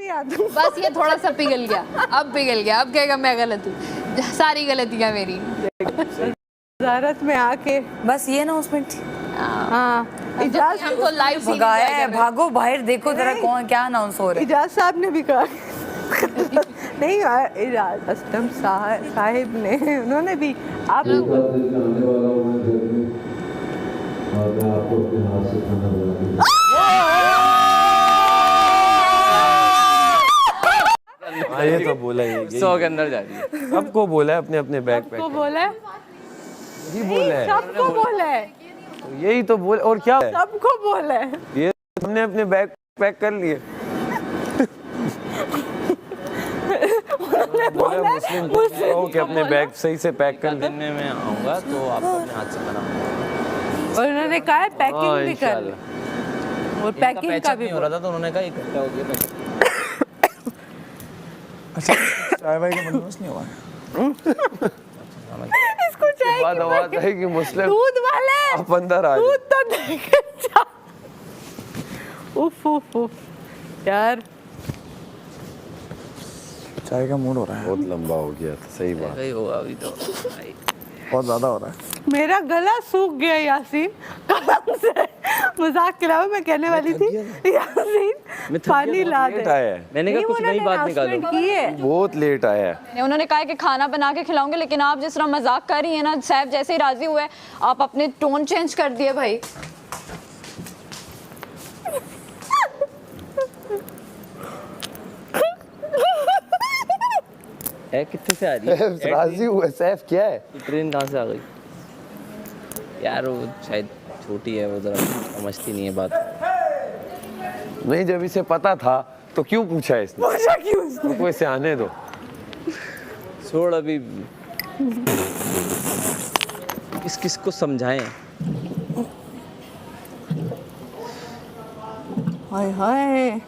नहीं आता। बस ये थोड़ा सा पिघल गया, अब पिघल गया, अब कहेगा मैं गलत हूँ, सारी गलतियाँ मेरी। वजारत में आके बस ये अनाउंसमेंट थी। हाँ इजाज हमको लाइव भगाया है, भागो बाहर देखो जरा कौन क्या अनाउंस हो रहा है। इजाज साहब ने भी कहा नहीं इजाज असलम साहिब ने, उन्होंने भी आप ये तो बोला ही 100 के अंदर जा रही है। सबको बोला है अपने अपने बैग पैक को बोला है, यही बोला है, सबको बोला है, यही तो बोले और क्या है, सबको बोला है। ये हमने अपने बैग पैक कर लिए। बोला मुस्लिम को कि अपने बैग सही से पैक कर ले। करने में आऊंगा तो आपको अपने हाथ से बनाऊंगा। और उन्होंने कहा है पैकिंग भी कर ले, और पैकिंग का भी नहीं हो रहा था तो उन्होंने कहा इकट्ठा हो गया पैकेट। अच्छा चाय भाई का बंदोबस्त नहीं हुआ? इसको चाय बाद आवाज आई कि मुस्लिम दूध वाले आप अंदर आ दूध तो नहीं। उफ उफ उफ यार, चाय का मूड हो रहा है, बहुत लंबा हो गया था, सही बात। वही होगा अभी तो। बहुत ज्यादा हो रहा है। मेरा गला सूख गया यासीन कसम से, मजाक के अलावा मैं कहने वाली थी यासीन पानी ला दे। लेट आया है, मैंने कहा कुछ नई बात निकालो। की है बहुत लेट आया है। उन्होंने कहा कि खाना बना के खिलाऊंगे, लेकिन आप जिस तरह मजाक कर रही हैं ना, सैफ जैसे ही राजी हुए आप अपने टोन चेंज कर दिए भाई। है कितने से आ रही है? राजी हुआ सैफ क्या है? ट्रेन कहाँ से आ गई यार? वो शायद छोटी है, वो जरा समझती नहीं है बात। नहीं, जब इसे पता था तो क्यों पूछा इसने? पूछा क्यों इसने? रुको इसे आने दो। छोड़ अभी, किस किस को समझाएं? हाय हाय,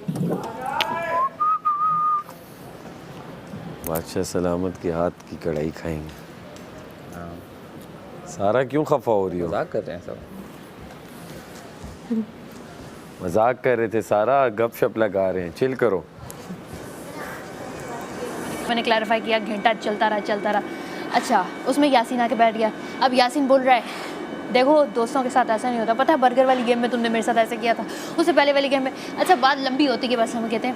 बादशाह सलामत के हाथ की कढ़ाई खाएंगे। सारा क्यों खफा हो रही हो? मजाक कर रहे हैं सब। मजाक कर रहे थे, सारा गपशप लगा रहे हैं, चिल करो। मैंने क्लैरिफाई किया, घंटा चलता रहा। अच्छा, उसमें यासीन आके बैठ गया। अब यासीन बोल रहा है देखो दोस्तों के साथ ऐसा नहीं होता, पता है बर्गर वाली गेम में तुमने मेरे साथ ऐसा किया था, उससे पहले वाली गेम में। अच्छा, बात लंबी होती कि बस हम कहते हैं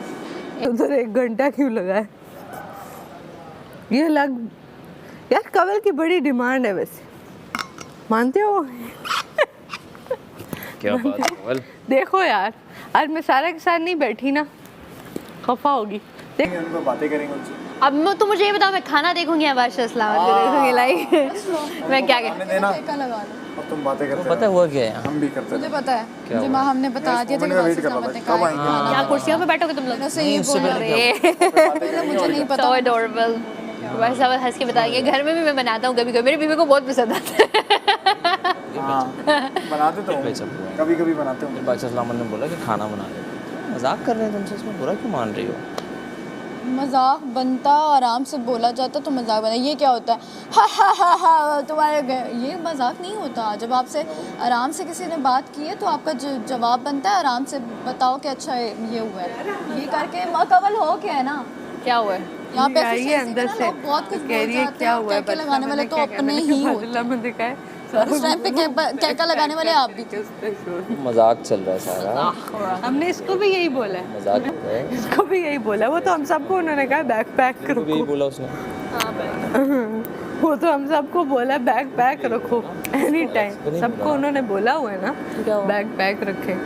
उधर 1 घंटा क्यों लगा है? ये लग यार, कवल की बड़ी डिमांड है वैसे, मानते हो? क्या बात है कवल? देखो यार, आज मैं सारा के साथ नहीं बैठी ना, खफा होगी। देख उनको बातें करेंगे उनसे। अब तो मुझे ये बताओ, मैं खाना देखूंगी या बादशाह सलामत को देखूंगी? लाइक मैं क्या हमें देना, अब तुम बातें करते पता है हुआ क्या है? हम भी करते मुझे पता है, क्या मुझे हुआ? हमने बता दिया था कि वेट कर बादशाह कब आएंगे? यहाँ कुर्सियों पे बैठोगे तुम लोग? से ये बोल रहे हैं, मुझे नहीं पता। So adorable। वैसा बस हंस के बताइए, घर में भी मैं बनाता हूँ कभी कभी, मेरी बीवी को बहुत पसंद आता है। बनाते तो कभी कभी बनाते हो। बादशाह सलामत ने बोला कि खाना बना ले। मजाक कर रहे हैं तुमसे, इसमें बुरा क्यों मान रही हो? मजाक बनता, आराम से बोला जाता तो मजाक बना। ये क्या होता है? हा हा हा हा तुम्हारे, ये मजाक नहीं होता। जब आपसे आराम से किसी ने बात की है तो आपका जवाब बनता है आराम से, बताओ कि अच्छा ये हुआ है, ये करके मकबल हो क्या है ना? क्या हुआ है? यहाँ पे आइए अंदर से, लोग बहुत कुछ कह रही है बोल क्या जाते हुआ है? हैं, क्या लगाने वाले तो अपने ही होते हैं। में दिखा है उस टाइम पे क्या लगाने वाले आप भी। मजाक चल रहा है सारा। हमने इसको भी यही बोला है, मजाक कर रहा है। इसको भी यही बोला, वो तो हम सबको उन्होंने कहा बैग पैक तो यही रखो। बोला उसने। वो तो हम सबको बोला बैग पैक रखो एनी टाइम, सबको उन्होंने बोला हुआ है ना बैग पैक रखे।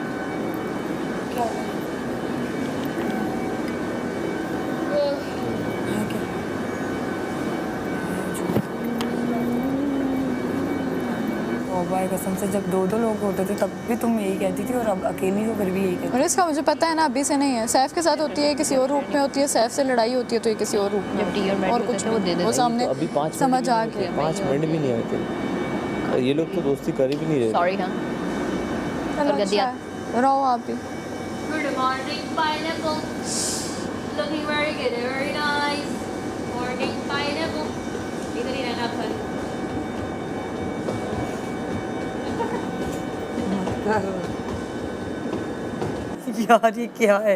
भाई कसम से, जब 2-2 लोग होते थे तब भी तुम यही कहती थी, और अब अकेली हो फिर भी यही कहती। और इसका मुझे पता है ना, अभी से नहीं है, सैफ के साथ होती है, किसी और रूप में होती है, सैफ से लड़ाई होती है तो ये किसी और रूप में, जब टी और मैट और होते कुछ थे, वो दे देते वो सामने अभी 5 समझ आ गया। 5 मिनट भी नहीं हुए थे। ये लोग तो दोस्ती कर ही भी नहीं रहे। सॉरी। हाँ, चलो कर दिया। अच्छा है, रहो आप भी। Good morning pineapple, looking very good, very nice morning pineapple. इधर ही रहना आप। यार ये क्या है?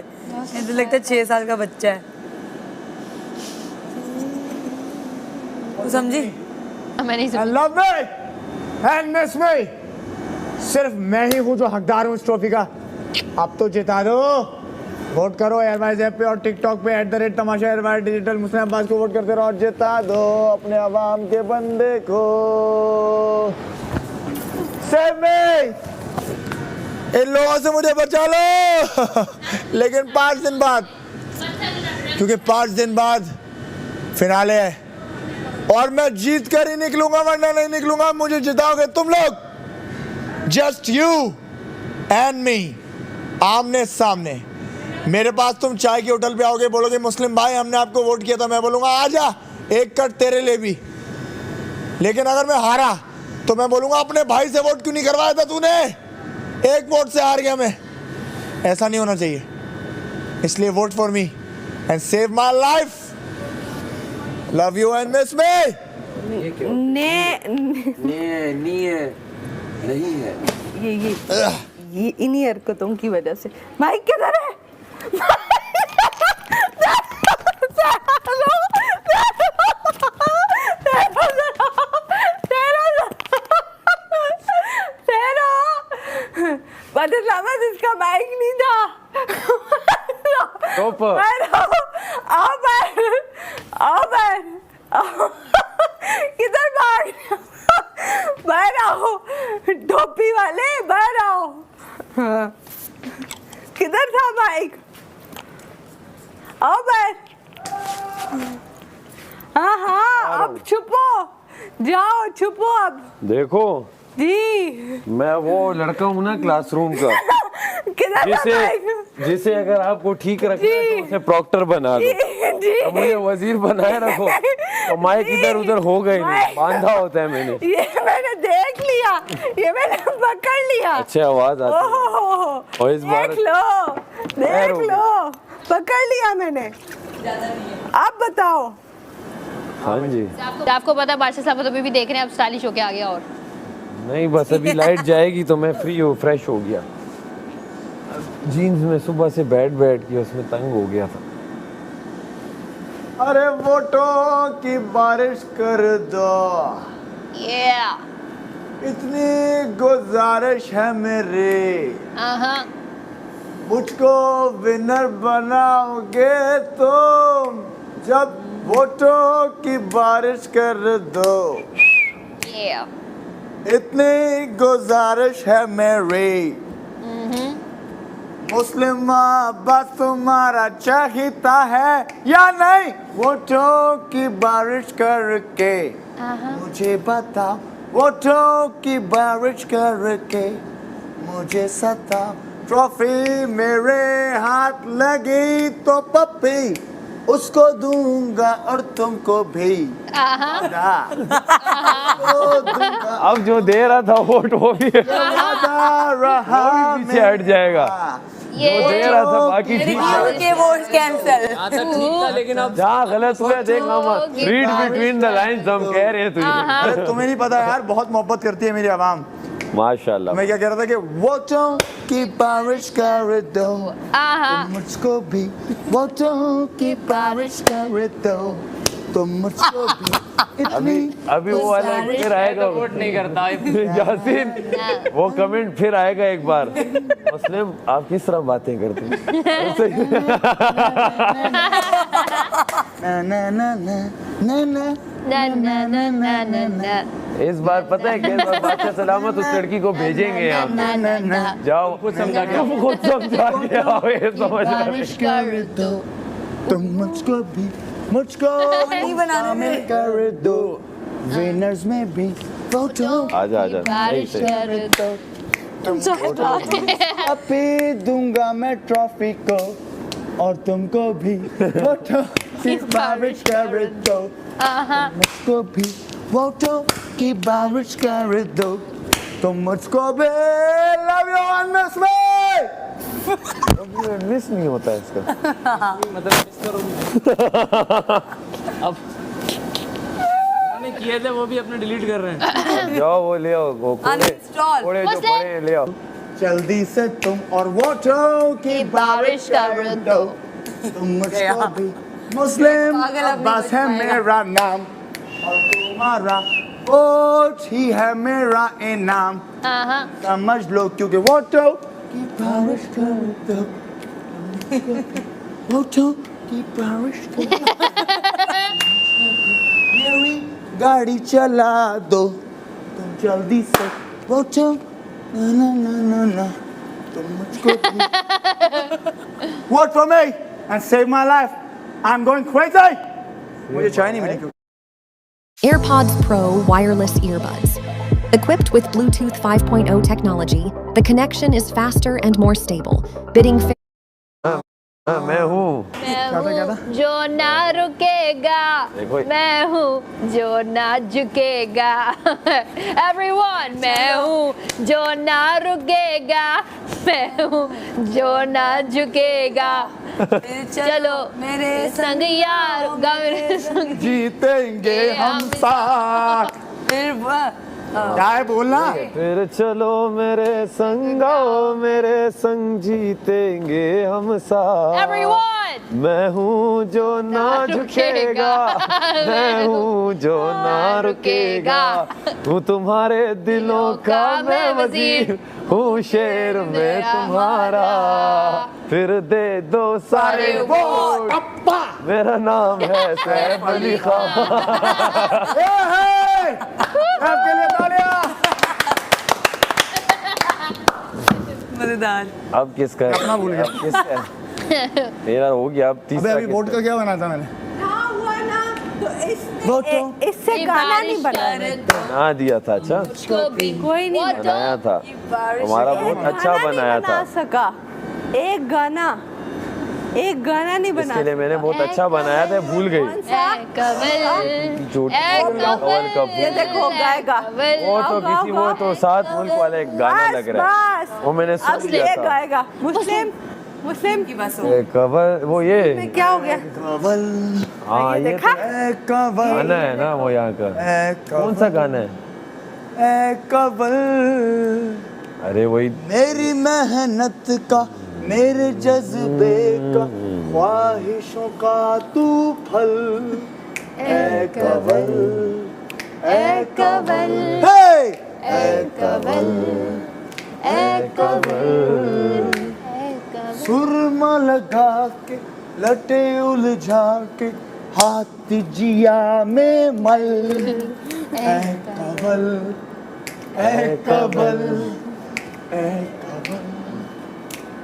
मुझे लगता है 6 साल का बच्चा है। तू समझी? मैं नहीं And love me and miss me. सिर्फ मैं ही हूँ जो हकदार हूँ इस ट्रॉफी का। अब तो जिता दो। वोट करो एयरवाइज ऐप पे और टिकटॉक पे @तमाशा एयरवाइज डिजिटल मुस्लिम अब्बास को वोट करते रहो और जिता दो अपने अवाम के बंदे को। सेव मी, इन लोगों से मुझे बचा लो लेकिन 5 दिन बाद, क्योंकि 5 दिन बाद फिनाले है और मैं जीत कर ही निकलूंगा वरना नहीं निकलूंगा। मुझे जिताओगे तुम लोग, जस्ट यू एंड मी, आमने सामने। मेरे पास तुम चाय के होटल पे आओगे, बोलोगे मुस्लिम भाई हमने आपको वोट किया था, मैं बोलूंगा आजा एक कट तेरे लिए भी। लेकिन अगर मैं हारा तो मैं बोलूंगा अपने भाई से वोट क्यों नहीं करवाया था तूने, एक वोट से हार गया मैं। ऐसा नहीं होना चाहिए, इसलिए vote for me and save my life. Love you and miss मी। नहीं है। ये इन्हीं हरकतों की वजह से। माइक किधर है? इसका माइक नहीं था। किधर बाहर आओ, टोपी वाले बाहर आओ। हाँ। किधर था माइक? आओ बाहर। हाँ अब छुपो, जाओ छुपो अब। देखो जी मैं वो लड़का हूँ ना क्लासरूम का किधर था माइक? जिसे अगर आपको ठीक रखना है तो उसे प्रॉक्टर बना दो। अब मुझे वजीर बनाए रखो तो माइक इधर उधर हो गई नहीं, बांधा होता है मैंने। ये मैंने देख लिया, ये मैंने पकड़ लिया। अच्छी आवाज आती है और इस बार देख लो पकड़ लिया मैंने। आप बताओ। हाँ जी आपको पता है बादशाह साहब तो अभी भी देख रहे हैं, अब स्टाइलिश होके आ गया। और नहीं बस अभी लाइट जाएगी तो मैं फ्रेश हो गया। जीन्स में सुबह से बैठ के उसमें तंग हो गया था। अरे वोटों की बारिश कर दो, इतनी गुजारिश है मेरी, मुझको विनर बनाओगे तुम जब वोटों की बारिश कर दो। इतनी गुजारिश है मेरी, मुस्लिम अब्बास तुम्हारा चाहता है या नहीं, वोटों की बारिश करके मुझे बताओ, वोटों की बारिश करके मुझे सताओ। ट्रॉफी मेरे हाथ लगी तो पप्पी उसको दूंगा और तुमको भी। अब जो दे रहा था वोट वो भी पीछे हट जाएगा। जो दे रहा था बाकी ठीक है। Vote cancel. लेकिन अब जहाँ गलत हुआ देखा मत, रीड बिटवीन द लाइंस हम कह रहे हैं तुझे। अरे तुम्हें नहीं पता यार, बहुत मोहब्बत करती है मेरी आवाम। माशाल्लाह। मैं क्या कह रहा था कि वोटों की बारिश कर दो तुम मुझको भी, वोटों की बारिश कर दो तुम मुझको भी। अभी वो वाला फिर आएगा, वोट नहीं करता यासीन वो कमेंट फिर आएगा एक बार, मुस्लिम आप किस तरह बातें करते हैं। इस बार पता है इस बार बादशाह सलामत उस लड़की को भेजेंगे यहाँ, जाओ खुद समझा के आओ, ये समझ रहे तुम मुझको नहीं बनाने में कर दो, विनर्स में भी फोटो आजा सही से। पी दूंगा मैं ट्रॉफी को और तुमको भी, फोटो की बारिश कर दो मुझको भी, फोटो की बारिश कर दो तुम मुझको भी। Love you and miss me. Miss नहीं होता है इसका मतलब मिस करो। अब उन्होंने किए थे वो भी अपने डिलीट कर रहे हैं। जाओ वो ले आओ, वो Uninstall। कोड़े जो पड़े ले आओ। जल्दी से तुम और वोटों की बारिश कर दो तुम मुझको भी मुस्लिम अब्बास है मेरा नाम और तुम्हारा वोट ही है मेरा इनाम हाँ समझ लो क्योंकि वोटों की बारिश कर दो वोटों की बारिश कर दो मेरी गाड़ी चला दो तुम जल्दी से वोटों ना ना ना ना तुम मुझको vote for me and save my life. I'm going crazy. मुझे चाय नहीं मिली AirPods Pro wireless earbuds. Equipped with Bluetooth 5.0 technology, the connection is faster and more stable, bidding fair. मैं हूँ जो ना रुकेगा देखो। मैं हूँ जो ना झुकेगा everyone मैं हूँ जो ना रुकेगा मैं हूँ जो ना झुकेगा चलो मेरे संग यार मेरे संग जीतेंगे हम साथ क्या है बोलना फिर चलो मेरे संग आओ मेरे संग जीतेंगे हम साथ everyone मैं हूँ जो ना झुकेगा मैं हूँ जो ना रुकेगा हूँ तुम्हारे दिलों का मैं वजीर हूँ शेर में तुम्हारा फिर दे दो सारे वोट मेरा नाम है सैफ अली खान आपके लिए तालियां मजेदार। अब किसका है अपना भूल गया। अब किसका है मेरा हो गया अब अबे तीसरा अभी वोट किसका का क्या बना था मैंने इससे गाना नहीं बना बना दिया था अच्छा कोई नहीं बनाया था हमारा बहुत अच्छा बनाया था सका एक गाना नहीं बना इसके लिए मैंने बहुत अच्छा बनाया था भूल गई झूठ कवल का ये देखो गाएगा वो तो किसी वो तो सात मुल्क वाले एक गाना लग रहा है वो मैंने अब सुन ये लिया था गाएगा मुस्लिम की बस ए, कवल वो ये क्या हो गया कवल हाँ ये तो ए कवल गाना है ना वो यहाँ का ए कौन सा गाना है ए कवल अरे वही मेरी मेहनत का मेरे जज्बे का ख्वाहिशों का तू फल ए कवल ए कवल ए कवल ए कवल सुरमा लगा के लटे उलझा के हाथ जिया में मल ए कवल ए कवल ए कवल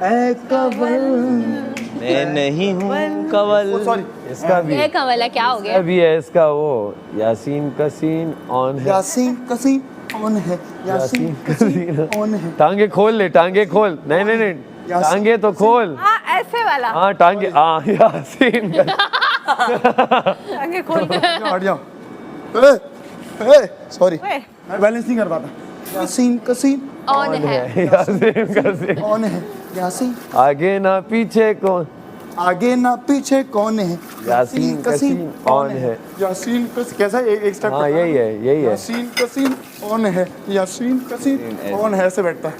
ए कवल मैं नहीं हूँ कवल सॉरी इसका भी ये कमला क्या हो गया अभी है इसका वो यासीन का सीन ऑन है यासीन कसीन ऑन है यासीन कसीन ऑन है टांगे खोल ले टांगे खोल नहीं नहीं नहीं टांगे तो खोल हाँ ऐसे वाला हाँ टांगे हाँ यासीन का आगे खोल के हट जाओ ए सॉरी मैं बैलेंस नहीं कर पाता यासीन कसीन ऑन है यासीन का सीन ऑन है यासीन आगे ना पीछे कौन आगे ना पीछे कौन है यासीन कसीन ऑन है यासीन कस कैसा एक स्टेप हाँ यही है यासीन कसीन ऑन है यासीन कसीन ऑन है ऐसे बैठता है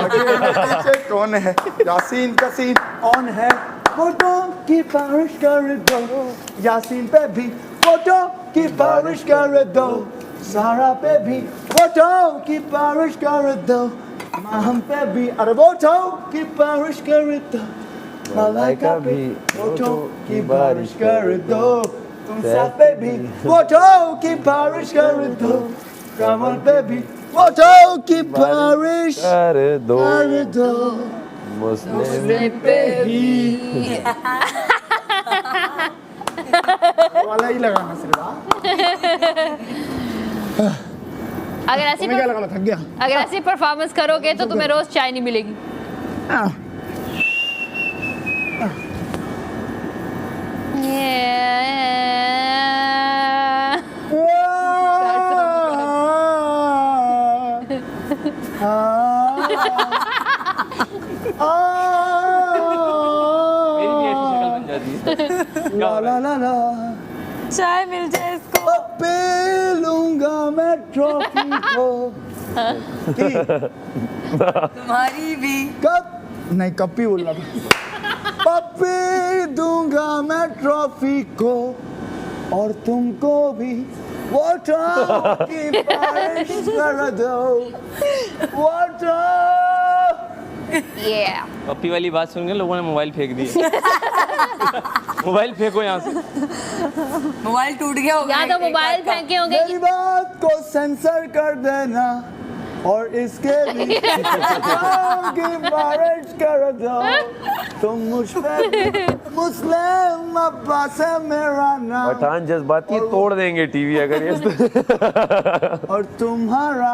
आगे ना पीछे कौन है यासीन कसीन ऑन है फोटो की बारिश कर दो यासीन पे भी फोटो की बारिश कर दो सारा पे भी फोटो की बारिश कर दो हम पे भी अरे फोटो की बारिश कर दो मलाइका भी फोटो की बारिश कर दो तुम सब पे भी फोटो की बारिश कर दो कमल पे भी फोटो की बारिश कर दो कर दो मुस्लिम पे ही वाला ही लगाना सिर्फ अगर ऐसी तुम्हें क्या लगाना थक गया अगर ऐसी परफॉर्मेंस करोगे तो तुम्हें रोज चाय नहीं मिलेगी ला ला ला ला चाय मिल जाए इसको पी लूंगा मैं ट्रॉफी को तुम्हारी भी कप नहीं कप्पी बोल रहा था। पप्पी दूंगा मैं ट्रॉफी को और तुमको भी वाटर की बारिश कर दो वाटर। Yeah. पप्पी वाली बात सुन के लोगों ने मोबाइल फेंक दिया। मोबाइल फेंको यहाँ से। मोबाइल टूट गया होगा या तो एक मोबाइल हाथ का। फेंके होंगे मेरी बात को सेंसर कर देना और इसके भी वाटर की बारिश कर दो। तुम मुझ पे मुस्लिम अब्बास है मेरा नाम पठान जज्बाती तोड़ देंगे टीवी अगर ये और तुम्हारा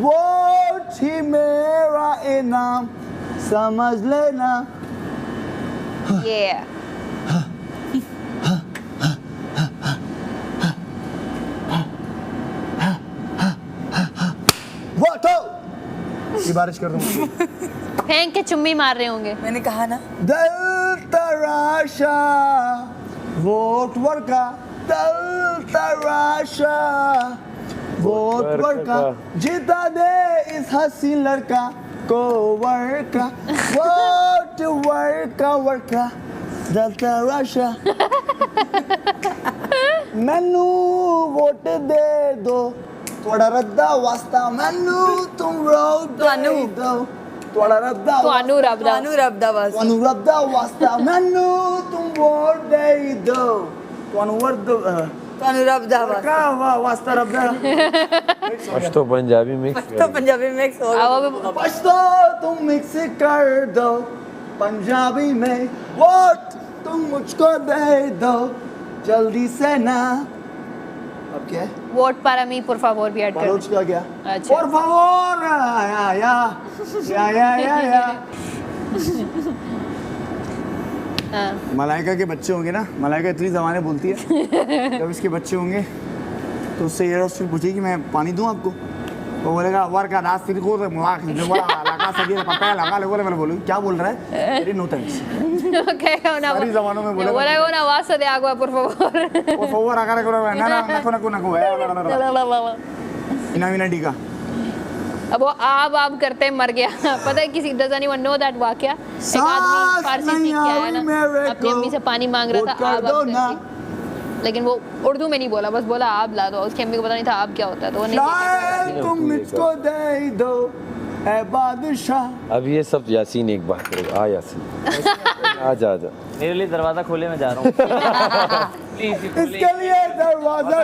वोट ही मेरा इनाम समझ लेना। Yeah. वाटर की बारिश कर दूं। फेंक के चुम्मी मार रहे होंगे। मैंने कहा ना दिल तराशा वोट वर्का दिल तराशा वोट वर्का जिता दे इस हसीन लड़का को वर्का वोट वर्का दिल तराशा मैनू वोट दे दो थोड़ा रद्दा वास्ता मैनू तुम वोट दे दो थोड़ा रद्दा ਤੁਹਾਨੂੰ ਰੱਬ ਦਾ ਤੁਹਾਨੂੰ ਰੱਬ ਦਾ ਵਾਸਤਾ ਤੁਹਾਨੂੰ ਰੱਬ ਦਾ ਵਾਸਤਾ ਮੈਨੂੰ ਤੁਮ ਵੋਟ ਦੇ ਦਿਓ ਤੁਹਾਨੂੰ ਤੁਹਾਨੂੰ ਰੱਬ ਦਾ ਵਾਸਤਾ ਕਾ ਵਾਸਤਾ ਰੱਬ ਦਾ पश्तो पंजाबी मिक्स तो पंजाबी मिक्स हो गया पश्तो तुम मिक्स कर दो पंजाबी में वोट तुम मुझको दे दो जल्दी से ना अब क्या है vote para mí por favor भी ऐड कर बालोच का क्या अच्छा। por favor या हाँ। मलाइका के बच्चे होंगे ना मलाइका इतनी ज़बानें बोलती है जब इसके बच्चे होंगे तो उससे ये उससे पूछेगी कि मैं पानी दूं आपको वो बोलेगा वर का दास तेरे को लगा सके पता है लगा लोगों ने मैंने बोलूँ क्या बोल रहा है तेरी नो थैंक्स कहेगा una सारी ज़बानों में बोलेगा बोलेगा una vaso de agua por favor por favor agarra को ना इना विना टीका अब वो आप करते मर गया पता है किसी doesn't even know that वाकया एक आदमी फारसी सीख के आया ना अपनी अम्मी से पानी मांग रहा था आप करके लेकिन वो उर्दू में नहीं बोला बस बोला आप ला दो उसकी अम्मी को पता नहीं था आप क्या होता है तो वो नहीं शायद तुम मुझको दे दो ऐ बादशाह अब ये सब यासीन एक बात करेगा आ यासीन आ जा मेरे लिए दरवाजा खोले मैं जा रहा हूँ। प्लीज इसके लिए दरवाजा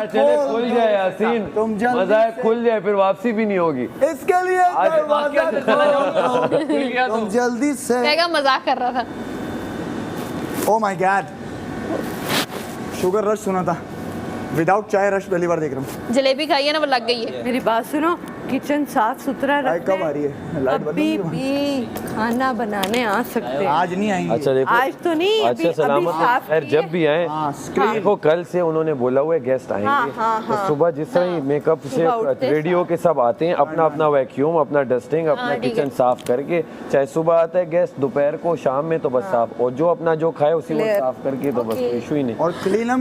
खुल जाए यासीन तुम जल्दी मजा से- खुल जाए फिर वापसी भी नहीं होगी इसके लिए आज दरवाजा वाकया से चला जाऊंगा खुल गया तुम तो जल्दी से कहेगा मजाक कर रहा था oh my God sugar rush सुना था विदाउट चाय रश पहली बार देख रहा हूँ जलेबी खाई है ना वो लग गई है मेरी बात सुनो किचन साफ सुथरा चाय रखना कब आ रही है लाइट अभी बंद भी खाना बनाने आ सकते हैं आज नहीं आएंगे अच्छा देखो आज तो नहीं अच्छा अभी सलामत है। साफ खैर किए। जब भी आए हाँ, स्क्रीन- देखो कल से उन्होंने बोला हुआ है गेस्ट आएंगे हाँ, तो हाँ। सुबह जिस तरह ही मेकअप से सुबह उठते रेडियो के सब आते हैं अपना अपना वैक्यूम अपना डस्टिंग अपना ठीक है। किचन साफ करके चाहे सुबह आता है गेस्ट दोपहर को शाम में तो बस साफ और जो अपना जो खाए उसी को Clear. साफ करके तो बस कोई इशू ही नहीं और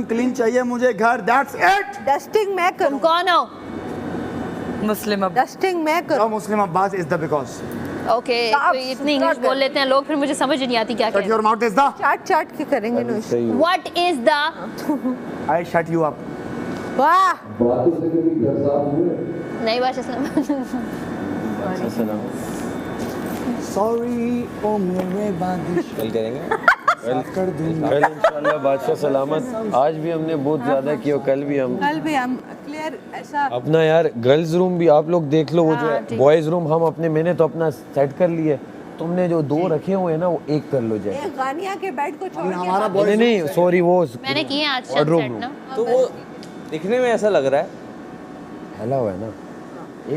क्लीन चाहिए मुझे घर दैट्स इट डस्टिंग मैं तुम करूँ कौन हो मुस्लिम अब डस्टिंग मैं करूँ Muslim Abbas is the because okay साफ तो इतनी सुथरा इंग्लिश कर। बोल लेते हैं लोग फिर मुझे समझ नहीं आती क्या शट कहते योर माउथ इज द चाट के करेंगे नो सही है। What is the I shut you up वाह नई भाषा अच्छा सलाम सॉरी ओ मेरे बादिश कल करेंगे साफ कर दूंगा कल इंशाल्लाह बादशाह सलामत आज भी हमने बहुत ज्यादा किया और कल भी हम कल भी हम क्लियर ऐसा अपना यार गर्ल्स रूम भी आप लोग देख लो वो जो है बॉयज रूम हम अपने मैंने तो अपना सेट कर लिए तुमने जो दो रखे हुए हैं ना वो एक कर लो जाए एक गानिया के बेड को छोड़ के हमारा नहीं नहीं सॉरी वो मैंने किए आज Wardrobe सेट ना तो वो दिखने में ऐसा लग रहा है फैला हुआ है ना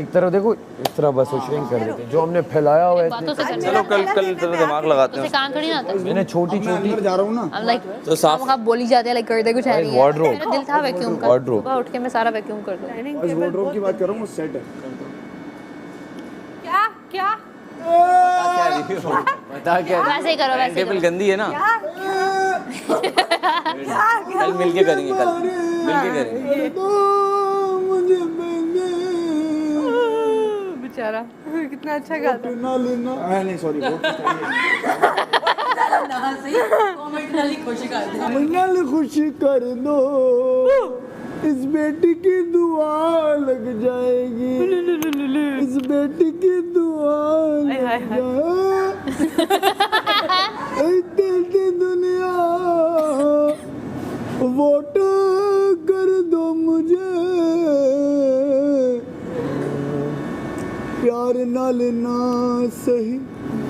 एक तरफ देखो इस तरह बस श्रिंक कर देते हैं। जो हमने फैलाया हुआ है बातों से चलो कल तेरा दिमाग लगाते उसे हैं काम थोड़ी ना आता मैंने छोटी छोटी अंदर जा रहा हूँ ना I'm like तो साफ आप बोली जाते हैं लाइक कर दे कुछ है नहीं है Wardrobe. मेरा दिल था वैक्यूम का Wardrobe. सुबह उठ के मैं सारा वैक्यूम कर दूं डाइनिंग बस टेबल वार्डरोब की बात कर रहा हूँ सेट है क्या क्या बता क्या वैसे ही करो वैसे ही टेबल करो गंदी है ना कल मिलके करेंगे कल मिलके करेंगे बेचारा कितना अच्छा गाता है। ना लेना नहीं सॉरी मंगल खुशी कर दो इस बेटी की दुआ लग जाएगी इस बेटी की दुआ लग जाएगी दुनिया वोट कर दो मुझे प्यार ना लेना सही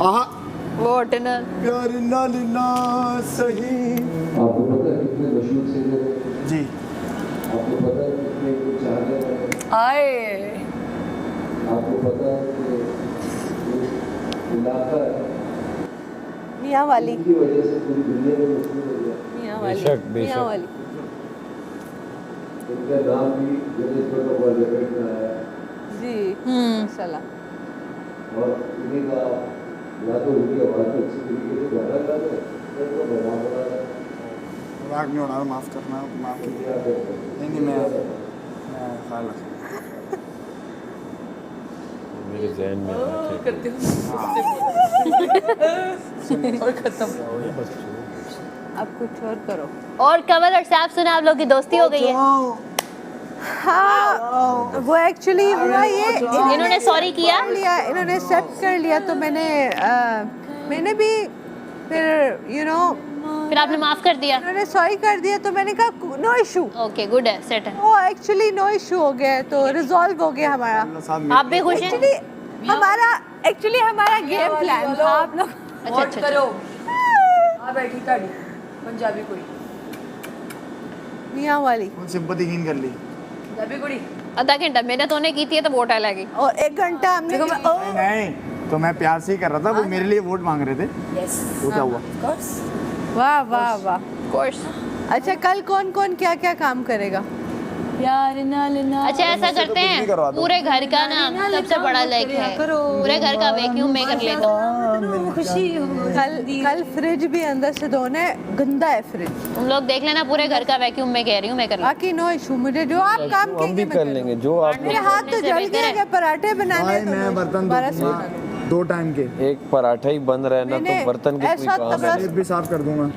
आहा वोट न प्यार ना लेना सही आपको पता है कितने मशहूर सिंगर हैं? जी आपको पता है कितने कुछ चाहते हैं? आए आपको पता है कि ये इलाका है मियाँ वाली इनकी वजह से पूरी दुनिया में मशहूर हो गया। मियाँ वाली बेशक, बेशक। मियाँ वाली इनका नाम भी Guinness book of world record में आया है। जी माशाल्लाह। और इन्हीं का या तो उनकी आवाज़ को अच्छी तरीके से गाना गाते हैं या तो बना बना रहे हैं। मजाक नहीं उड़ा रहा माफ़ करना माफ़ कीजिए नहीं मैं ख्याल रखूँ मेरे ज़हन में आया करते हो और खत्म। अब कुछ और करो। और कमल और सैफ सुना आप लोग की दोस्ती हो गई है। हाँ वो एक्चुअली हुआ ये इन्होंने सॉरी किया इन्होंने एक्सेप्ट कर लिया तो मैंने भी फिर फिर आपने माफ कर दिया। इन्होंने सॉरी कर दिया तो मैंने कहा नो इशू। ओके गुड है, सेट है। वो एक्चुअली नो इशू हो गया है, तो रिजॉल्व हो गया हमारा। आप भी खुश हैं? एक्चुअली हमारा गेम प्लान था आप लोग। अच्छा अच्छा करो आ बैठी ताड़ी पंजाबी कुड़ी मियाँ वाली सिंपैथी हीन कर ली पंजाबी कुड़ी आधा घंटा मेहनत होने की थी तो वोट आ लगी। और 1 घंटा हमने नहीं तो मैं प्यार से ही कर रहा था वो मेरे लिए वोट मांग रहे थे यस वो क्या हुआ कोर्स वाह वाह वाह। कोर्स। अच्छा कल कौन कौन क्या क्या काम करेगा? प्यार ना लेना। अच्छा ऐसा करते हैं पूरे घर का ना सबसे बड़ा लेग है, पूरे घर का वैक्यूम में कर लेगा। खुशी हो कल फ्रिज भी अंदर से धोना है, गंदा है फ्रिज। तुम लोग देख लेना, पूरे घर का वैक्यूम में कह रही हूँ मैं कर लूँ। बाकी नो इशू, मुझे जो आप काम हम करेंगे भी मैं कर लेंगे जो आप मेरे हाथ तो जल गए अगर पराठे बनाने भाई तो मैं बर्तन दोबारा से धोऊंगा बना लूं। 2 टाइम के एक पराठा ही बन रहा है ना मैंने तो बर्तन के कोई ऐसा काम तगड़ा- है प्लेट भी साफ कर दूंगा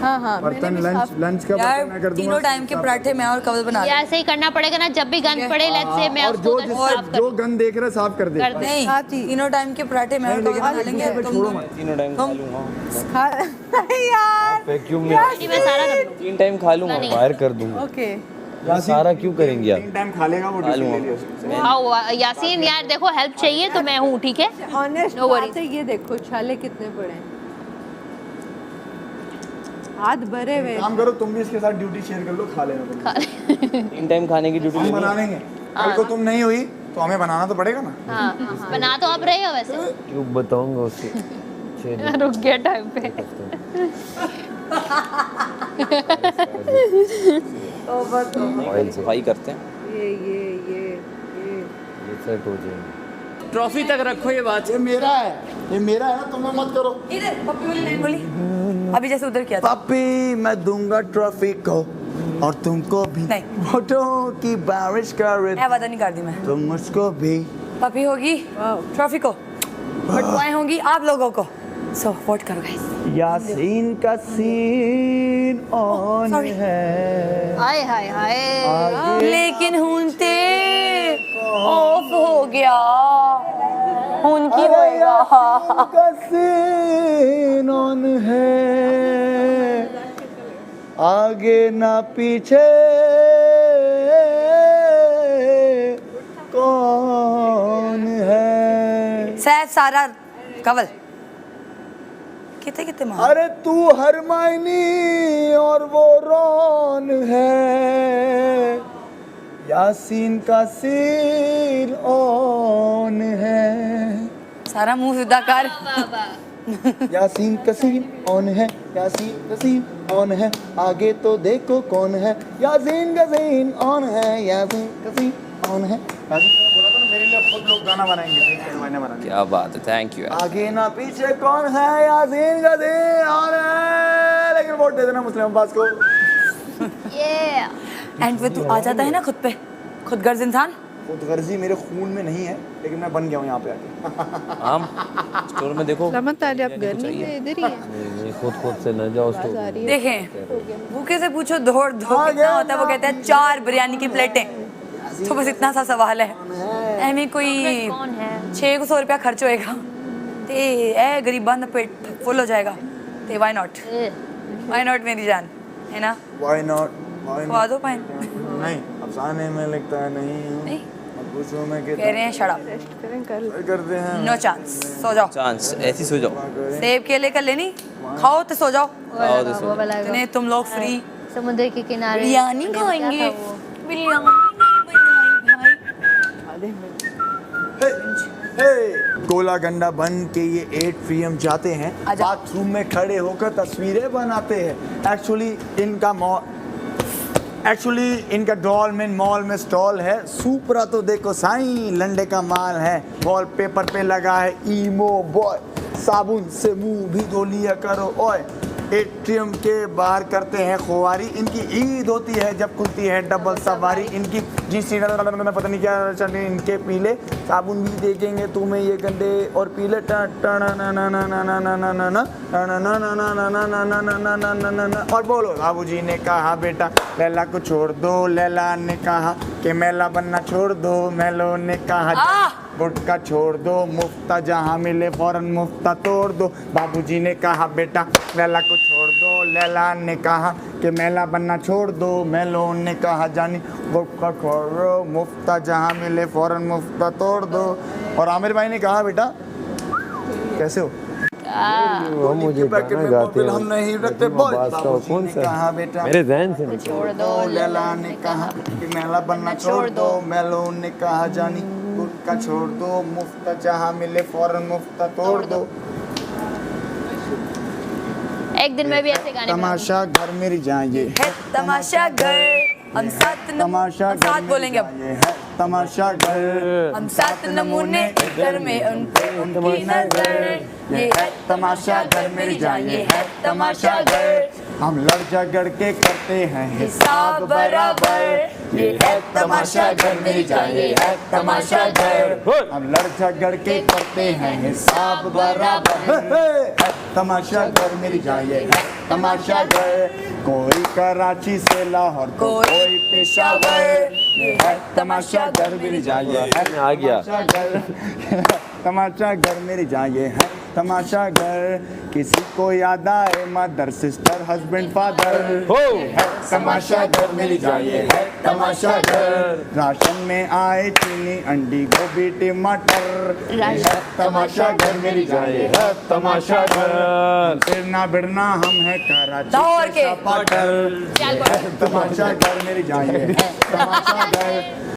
हाँ हाँ बर्तन मैंने भी लंच साफ- लंच का यार बर्तन मैं कर दूंगा तीनों टाइम के पराठे मैं और कवल बना ये ऐसे ही करना पड़ेगा ना, जब भी गंद पड़े लेट्स से मैं और उसको जो उधर से साफ जो कर गंद देख रहा है साफ कर दे कर दे। नहीं साथ ही। तीनों टाइम के पराठे मैं और कवल बना लेंगे तुम छोड़ो मत तीनों टाइम खा लूंगा यार वैक्यूम में नहीं, मैं सारा कर लूँ। 3 टाइम खा लूंगा। बाहर कर दूंगा। ओके सारा क्यों करेंगे आप? 3 टाइम खा लेगा वो टिफिन ले लिया उसने। आओ यासीन यार देखो हेल्प चाहिए तो मैं हूँ, ठीक है। Honest No worries. बात है, ये देखो छाले कितने बड़े हैं, हाथ भरे हुए हैं। काम करो तुम भी इसके साथ ड्यूटी शेयर कर लो खा लेना तुम 3 टाइम खाने की ड्यूटी हम लेनी बना है। लेंगे कल को तुम नहीं हुई तो हमें बनाना तो पड़ेगा ना हाँ बना तो आप रहे हो वैसे। क्यों बताऊंगा उससे चलिए। रुक गया टाइम पे। ऑयल सफाई करते हैं। ये सेट हो जाएंगे। ट्रॉफी तक रखो ये बात। ये मेरा है ना तुम मत करो इधर पप्पी वाली लाइन बोली अभी जैसे उधर किया था। पप्पी मैं दूंगा ट्रॉफी को और तुमको भी नहीं। वोटों की बारिश कर मैं वादा नहीं कर दी मैं। तुम मुझको भी पपी होगी ट्रॉफी को बटवाएं होंगी आप लोगों को। सो वोट करो गाइस। यासीन का सीन ऑन sorry. है हाय हाय हाय। लेकिन हुनते ऑफ हो गया हुन की होएगा। यासीन का सीन ऑन है आगे ना पीछे कौन है सैफ सारा कवल कितने कितने मार। अरे तू हरमायनी और वो रॉन है यासीन का सीन ऑन है सारा मुंह सीधा कर। यासीन का सीन ऑन है यासीन का सीन ऑन है आगे तो देखो कौन है यासीन का सीन ऑन है यासीन का सीन ऑन है बोला था ना मेरे लिए खुद लोग गाना बनाएंगे मैंने बना क्या बात है, थैंक यू। आगे ना पीछे कौन है यासीन का सीन ऑन है लेकिन वोट दे देना मुस्लिम अब्बास को ये एंड पे तू आ जाता है ना खुद पे खुद गर्ज इंसान खुदगर्जी मेरे खून में नहीं है, लेकिन मैं बन गया हूँ यहाँ पे आके। आम स्टोर में देखो। लमत ताली आप घर नहीं गए, इधर ही है। नहीं, खुद से न जाओ आवाज आ रही है। देखें भूखे से पूछो दौड़ दौड़ कितना होता है, वो कहते हैं 4 बिरयानी की प्लेटें। तो बस इतना सा सवाल है, एमी कोई कौन है 600 रुपया खर्च होएगा ते ए गरीबां दा पेट फुल हो जाएगा, ते व्हाई नॉट मेरी जान, है ना? Why not? खवा दो पाइन। नहीं, अफसाने में लिखता है नहीं। अब पूछो मैं कह रहे हैं शट अप, करते हैं। नो चांस, सो जाओ। चांस ऐसी सो जाओ। सेब केले कर लेनी, खाओ तो सो जाओ। आओ तो सो। इतने तुम लोग फ्री समुद्र के किनारे बिरयानी क्या खाएंगे, था वो? बिरयानी नहीं बनाई भाई। गोला गंडा बन के ये 8 PM जाते हैं, आजा। बाथरूम में खड़े होकर तस्वीरें बनाते हैं। एक्चुअली इनका डॉलमेन मॉल में स्टॉल है। सुपरा तो देखो साईं लंडे का माल है, वॉलपेपर पे लगा है ईमो बॉय, साबुन से मुंह भी धो लिया करो ओए। एटीएम के बाहर करते हैं खुआरी, इनकी ईद होती है जब खुलती है डबल सवारी। इनकी जीसी पता नहीं क्या चले इनके पीले, साबुन भी देखेंगे तुम्हें ये गंदे और पीले। और बोलो बाबूजी ने कहा बेटा लैला को छोड़ दो, लैला ने कहा कि मेला बनना छोड़ दो, मेलो ने कहा गुटका छोड़ दो, मुफ्ता जहाँ मिले फौरन मुफ्ता तोड़ दो। बाबूजी ने कहा बेटा लैला को छोड़ दो, लैला ने कहा कि मेला बनना छोड़ दो, मेलो ने कहा जानी गुटका छोड़ दो, मुफ्ता जहाँ मिले फौरन मुफ्ता तोड़ दो। और आमिर भाई ने कहा बेटा कैसे हो? वो मुझे गाना गाते हैं। हम नहीं रखते बॉय। बाबूजी कौन ने सा? कहा बेटा मेरे ज़हन से निकल। छोड़ दो, लैला ने कहा कि मेला बनना छोड़ दो, मेलो ने कहा जानी गुटका छोड़ दो, मुफ्ता जहाँ मिले फौरन मुफ्ता तोड़ दो। एक दिन मैं भी ऐसे गाने तमाशा घर मेरी जाइए है तमाशा घर, हम सात तमाशा घर साथ बोलेंगे अब। मेरी जाइए है तमाशा घर। हम 7 नमूने एक घर में उन पे उनकी नजर, ये है तमाशा घर मेरी जान, ये है तमाशा घर। हम लड़ झगड़ के करते हैं हिसाब बराबर, ये है तमाशा घर मेरी जान, ये है तमाशा घर। हम लड़ झगड़ के करते हैं हिसाब बराबर। तमाशा घर मेरी जाइए है तमाशा घर। कोई कराची से लाहौर तो कोई पेशावर, ये है तमाशा घर मेरी जाइए है आ गया। तमाशा घर मेरी जाइए है तमाशा घर। किसी को याद आए मदर सिस्टर हस्बैंड फादर, है तमाशा घर मेरी जाइए है तमाशा घर। राशन में आए चीनी अंडी गोभी टमाटर, है तमाशा घर मेरी जाइए है तमाशा घर। फिरना बिड़ना हम है कराची लाहौर के। पाटर, तमाशा घर मेरी जाइए है तमाशा घर।